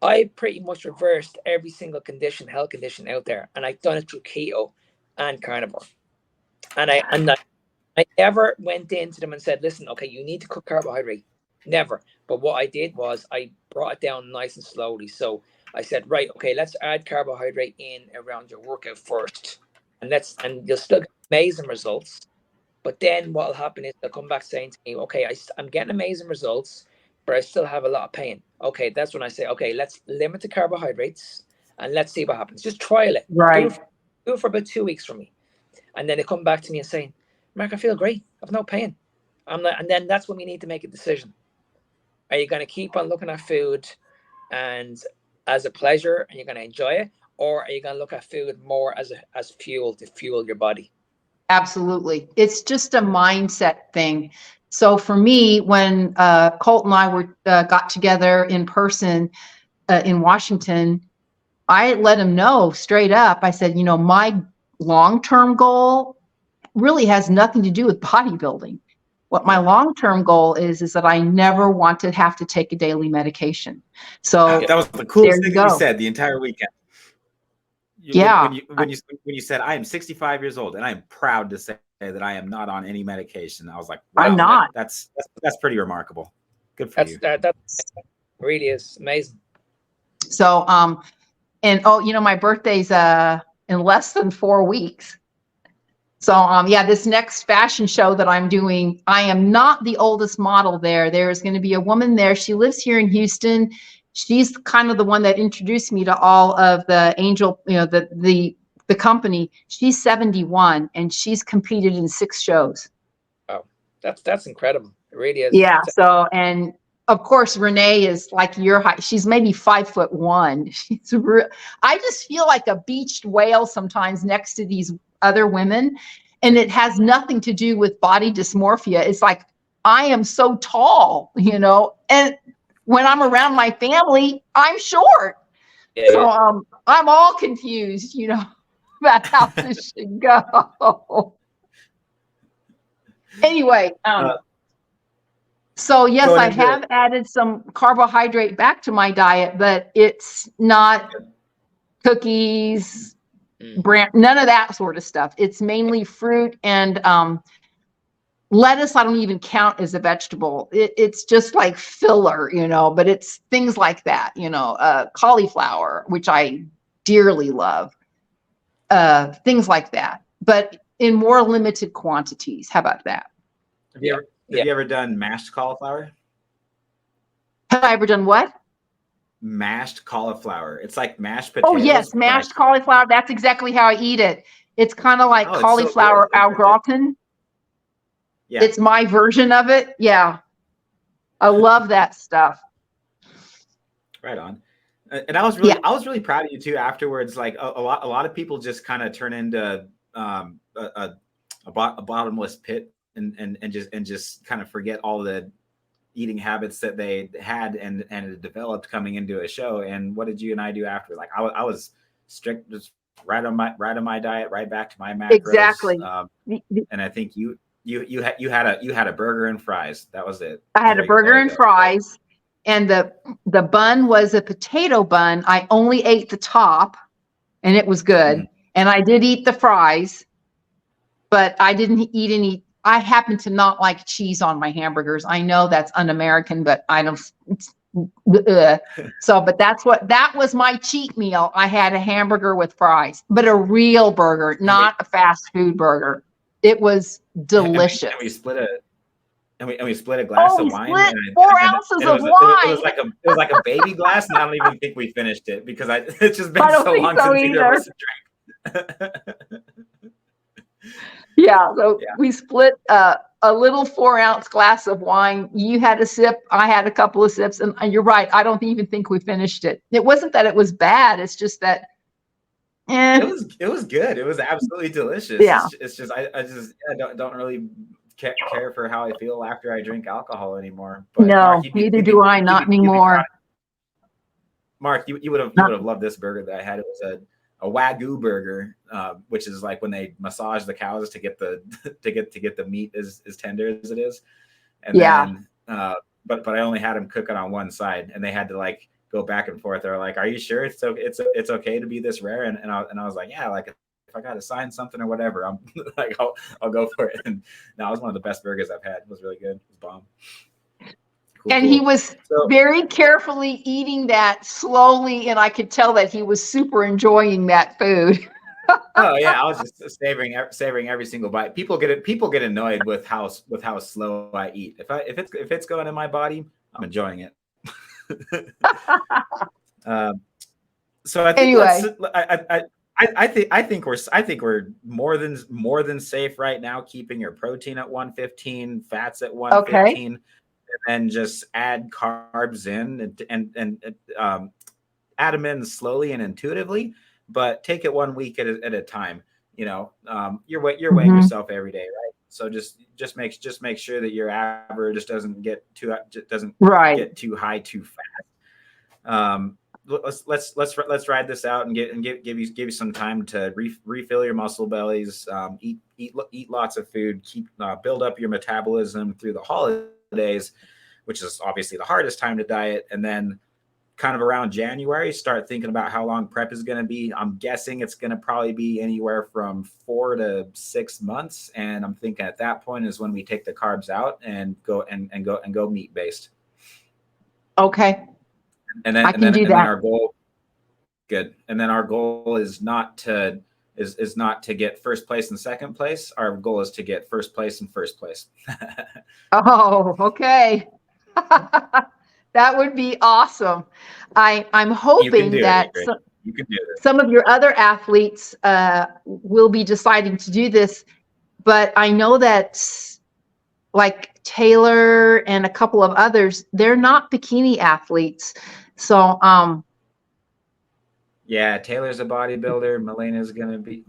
C: I pretty much reversed every single health condition out there, and I've done it through keto and carnivore. And I never went into them and said, listen, okay, you need to cut carbohydrate. Never. But what I did was I brought it down nice and slowly. So I said, right, okay, let's add carbohydrate in around your workout first. And you'll still get amazing results. But then what will happen is they'll come back saying to me, okay, I'm getting amazing results, but I still have a lot of pain. Okay, that's when I say, okay, let's limit the carbohydrates and let's see what happens. Just trial it.
A: Right.
C: Do it for about 2 weeks for me. And then they come back to me and say, Mark, I feel great. I've no pain. And then that's when we need to make a decision. Are you going to keep on looking at food and as a pleasure and you're going to enjoy it? Or are you going to look at food more as fuel to fuel your body?
A: Absolutely. It's just a mindset thing. So for me, when Colt and I got together in person in Washington, I let him know straight up. I said, you know, my long-term goal really has nothing to do with bodybuilding. What my long-term goal is that I never want to have to take a daily medication. So
B: that was the coolest thing that you said the entire weekend. When you said, I am 65 years old and I'm proud to say that I am not on any medication. I was like, wow,
A: I'm not.
B: That's pretty remarkable. Good for you.
C: That really is amazing.
A: So, and you know, my birthday's in less than 4 weeks. So, this next fashion show that I'm doing, I am not the oldest model there. There's going to be a woman there. She lives here in Houston. She's kind of the one that introduced me to all of the Angel, you know, the company. She's 71 and she's competed in 6 shows.
C: Oh, that's incredible. It really is.
A: Yeah. So, and of course, Renee is like your height. She's maybe 5'1". I just feel like a beached whale sometimes next to these other women. And it has nothing to do with body dysmorphia. It's like, I am so tall, you know, and when I'm around my family, I'm short.
C: Yeah,
A: So I'm all confused, you know, about how this should go. Anyway, so yes,
B: Going
A: I
B: into-
A: have added some carbohydrate back to my diet, but it's not cookies, none of that sort of stuff. It's mainly fruit and lettuce. I don't even count as a vegetable. It's just like filler, you know, but it's things like that, you know, cauliflower, which I dearly love, things like that, but in more limited quantities. How about that?
B: Have you ever done mashed cauliflower?
A: Have I ever done what?
B: Mashed cauliflower. It's like mashed potatoes.
A: Oh yes, mashed cauliflower. That's exactly how I eat it. It's kind of like
B: Oh, it's
A: cauliflower
B: so
A: au
B: good.
A: gratin.
B: Yeah.
A: It's my version of it. Yeah. I love that stuff.
B: Right on. And I was really proud of you too afterwards. Like a lot of people just kind of turn into a bottomless pit and just kind of forget all the eating habits that they had and it developed coming into a show. And what did you and I do after? Like I was strict, just right on my diet, right back to my macros.
A: Exactly.
B: And I think you had a burger and fries. That was it.
A: I had a burger and fries, and the bun was a potato bun. I only ate the top, and it was good. And I did eat the fries, but I didn't eat any. I happen to not like cheese on my hamburgers. I know that's un-American, but I don't. So, but that was my cheat meal. I had a hamburger with fries, but a real burger, not a fast food burger. It was delicious.
B: And we split a glass of wine.
A: Split 4 ounces of wine.
B: It was like a baby glass, and I don't even think we finished it because it's just been so long since either of us drank.
A: Yeah, so we split a little 4 ounce glass of wine. You had a sip, I had a couple of sips, and you're right. I don't even think we finished it. It wasn't that it was bad. It's just that.
B: It was good. It was absolutely delicious.
A: Yeah.
B: It's just I don't really care for how I feel after I drink alcohol anymore. But
A: no,
B: Mark,
A: neither do I. Not anymore.
B: Mark, you would have loved this burger that I had. It was a Wagyu burger, which is like when they massage the cows to get the the meat as tender as it is. And then, but I only had them cook it on one side, and they had to like go back and forth. They're like, "Are you sure it's okay to be this rare?" And I was like, "Yeah, like if I got to sign something or whatever, I'm like I'll go for it." And that was one of the best burgers I've had. It was really good. It was bomb. Cool.
A: He was very carefully eating that slowly, and I could tell that he was super enjoying that food.
B: Oh yeah, I was just savoring every single bite. People get annoyed with how slow I eat. If it's going in my body, I'm enjoying it. So I think
A: anyway.
B: I think we're more than safe right now, keeping your protein at 115, fats at 115, and then just add carbs in and add them in slowly and intuitively, but take it 1 week at a time. You know, you're weighing yourself every day, right? So just make sure that your average doesn't get too high too fast. Let's ride this out and give you some time to refill your muscle bellies, eat lots of food, build up your metabolism through the holidays, which is obviously the hardest time to diet, and then kind of around January, start thinking about how long prep is going to be. I'm guessing it's going to probably be anywhere from 4 to 6 months, and I'm thinking at that point is when we take the carbs out and go meat based.
A: Okay.
B: And then our goal, good. And then our goal is not to get first place and second place. Our goal is to get first place and first place.
A: Oh, okay. That would be awesome. I'm hoping that some of your other athletes will be deciding to do this, but I know that like Taylor and a couple of others, they're not bikini athletes. So
B: Yeah, Taylor's a bodybuilder. Milena is gonna be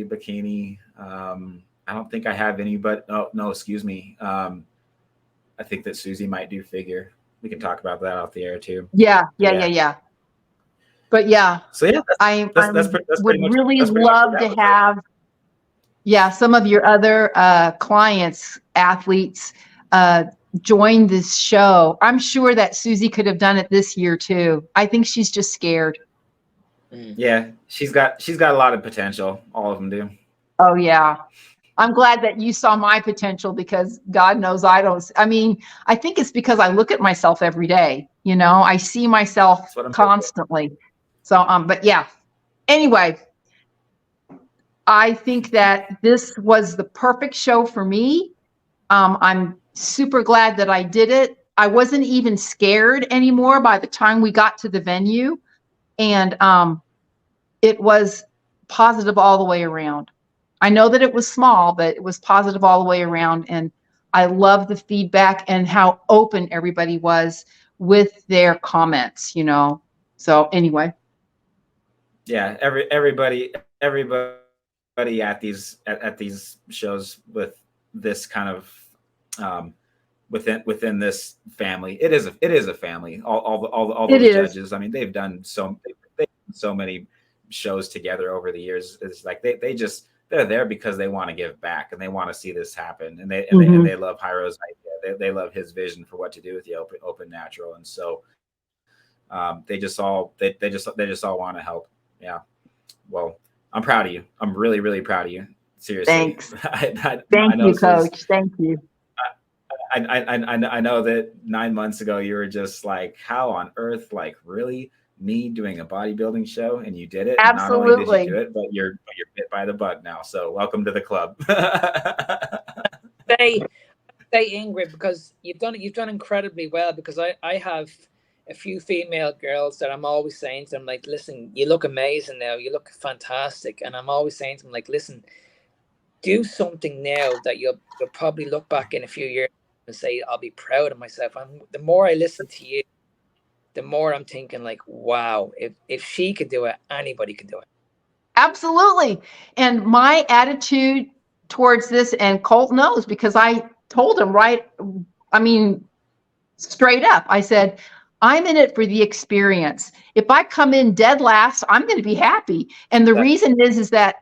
B: bikini. I don't think I have any, but no, excuse me. I think that Susie might do figure. We can talk about that off the air too.
A: Yeah. But yeah,
B: So yeah, that's
A: would really love to have, some of your other clients, athletes, join this show. I'm sure that Susie could have done it this year too. I think she's just scared.
B: Yeah, she's got a lot of potential. All of them do.
A: Oh yeah. I'm glad that you saw my potential, because God knows I don't. I mean, I think it's because I look at myself every day. You know, I see myself constantly. So, but yeah. Anyway, I think that this was the perfect show for me. I'm super glad that I did it. I wasn't even scared anymore by the time we got to the venue, and it was positive all the way around. I know that it was small, but it was positive all the way around. And I love the feedback and how open everybody was with their comments, you know? So anyway.
B: Yeah. Everybody at these shows with this kind of, within this family, it is a family. All those judges. I mean, they've done so many shows together over the years. It's like they're there because they want to give back and they want to see this happen, and they love Jairo's idea. They love his vision for what to do with the open natural, and so they just all want to help. Yeah. Well, I'm proud of you. I'm really, really proud of you. Seriously.
A: Thanks. Thank you, Coach. Thank you.
B: I know that 9 months ago you were just like, how on earth, like, really? Me doing a bodybuilding show, and you did it.
A: Absolutely.
B: Not only did you do it, but you're bit by the bug now. So welcome to the club.
C: Say Ingrid, because you've done incredibly well, because I have a few female girls that I'm always saying to them, like, listen, you look amazing now, you look fantastic, and I'm always saying to them, like, listen, do something now that you'll probably look back in a few years and say, I'll be proud of myself. And the more I listen to you, the more I'm thinking, like, wow, if she could do it, anybody can do it.
A: Absolutely. And my attitude towards this, and Colt knows, because I told him straight up, I said, I'm in it for the experience. If I come in dead last, I'm going to be happy. And the reason is that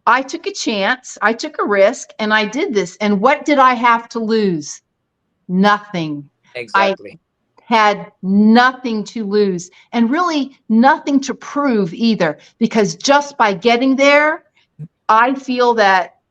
A: I took a chance, I took a risk, and I did this. And what did I have to lose? Nothing.
C: Exactly.
A: Had nothing to lose, and really nothing to prove either, because just by getting there, I feel that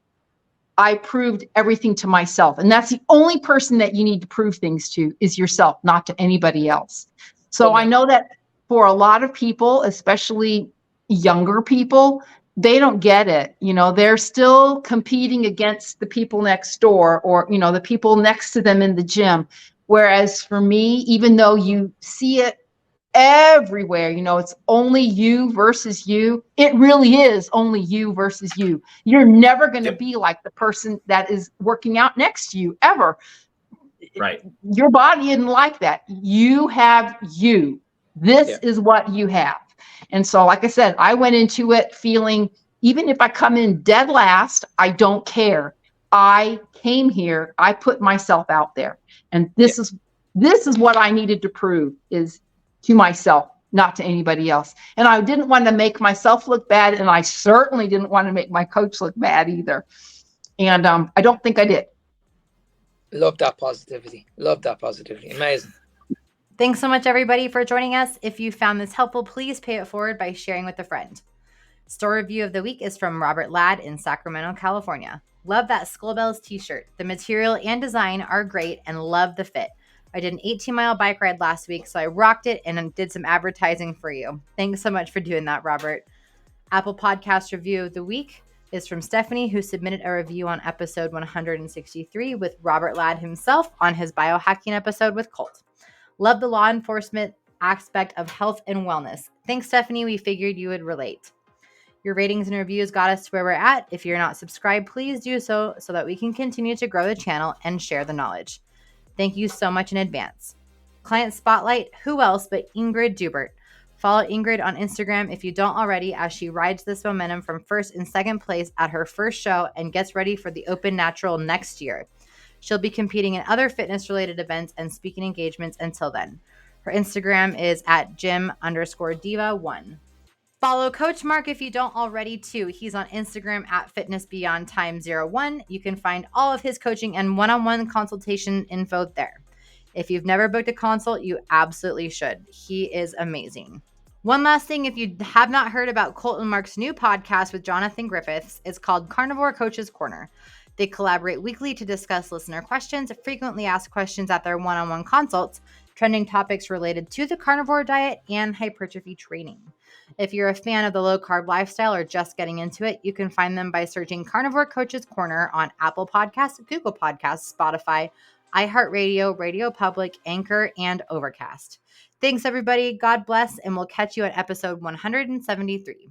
A: I proved everything to myself. And that's the only person that you need to prove things to, is yourself, not to anybody else. So I know that for a lot of people, especially younger people, they don't get it. You know, they're still competing against the people next door, or, you know, the people next to them in the gym. Whereas for me, even though you see it everywhere, you know, it's only you versus you. It really is only you versus you. You're never going to be like the person that is working out next to you, ever.
B: Right.
A: Your body isn't like that. You have you. This is what you have. And so, like I said, I went into it feeling, even if I come in dead last, I don't care. I came here, I put myself out there. And this is what I needed to prove, is to myself, not to anybody else. And I didn't want to make myself look bad, and I certainly didn't want to make my coach look bad either. And I don't think I did.
C: Love that positivity. Amazing.
D: Thanks so much, everybody, for joining us. If you found this helpful, please pay it forward by sharing with a friend. Store review of the week is from Robert Ladd in Sacramento, California. Love that Skullbellz t-shirt. The material and design are great, and love the fit. I did an 18-mile bike ride last week, so I rocked it and did some advertising for you. Thanks so much for doing that, Robert. Apple Podcast review of the week is from Stephanie, who submitted a review on episode 163 with Robert Ladd himself on his biohacking episode with Colt. Love the law enforcement aspect of health and wellness. Thanks, Stephanie. We figured you would relate. Your ratings and reviews got us to where we're at. If you're not subscribed, please do so that we can continue to grow the channel and share the knowledge. Thank you so much in advance. Client Spotlight, who else but Ingrid Duebbert?
E: Follow Ingrid on Instagram if you don't already, as she rides this momentum from first and second place at her first show and gets ready for the Open Natural next year. She'll be competing in other fitness-related events and speaking engagements until then. Her Instagram is at gym_diva1. Follow Coach Mark if you don't already too. He's on Instagram at fitnessbeyondtime01. You can find all of his coaching and one-on-one consultation info there. If you've never booked a consult, you absolutely should. He is amazing. One last thing, if you have not heard about Colt and Mark's new podcast with Jonathan Griffiths, it's called Carnivore Coaches Corner. They collaborate weekly to discuss listener questions, frequently asked questions at their one-on-one consults, trending topics related to the carnivore diet and hypertrophy training. If you're a fan of the low-carb lifestyle or just getting into it, you can find them by searching Carnivore Coaches Corner on Apple Podcasts, Google Podcasts, Spotify, iHeartRadio, Radio Public, Anchor, and Overcast. Thanks, everybody. God bless, and we'll catch you at episode 173.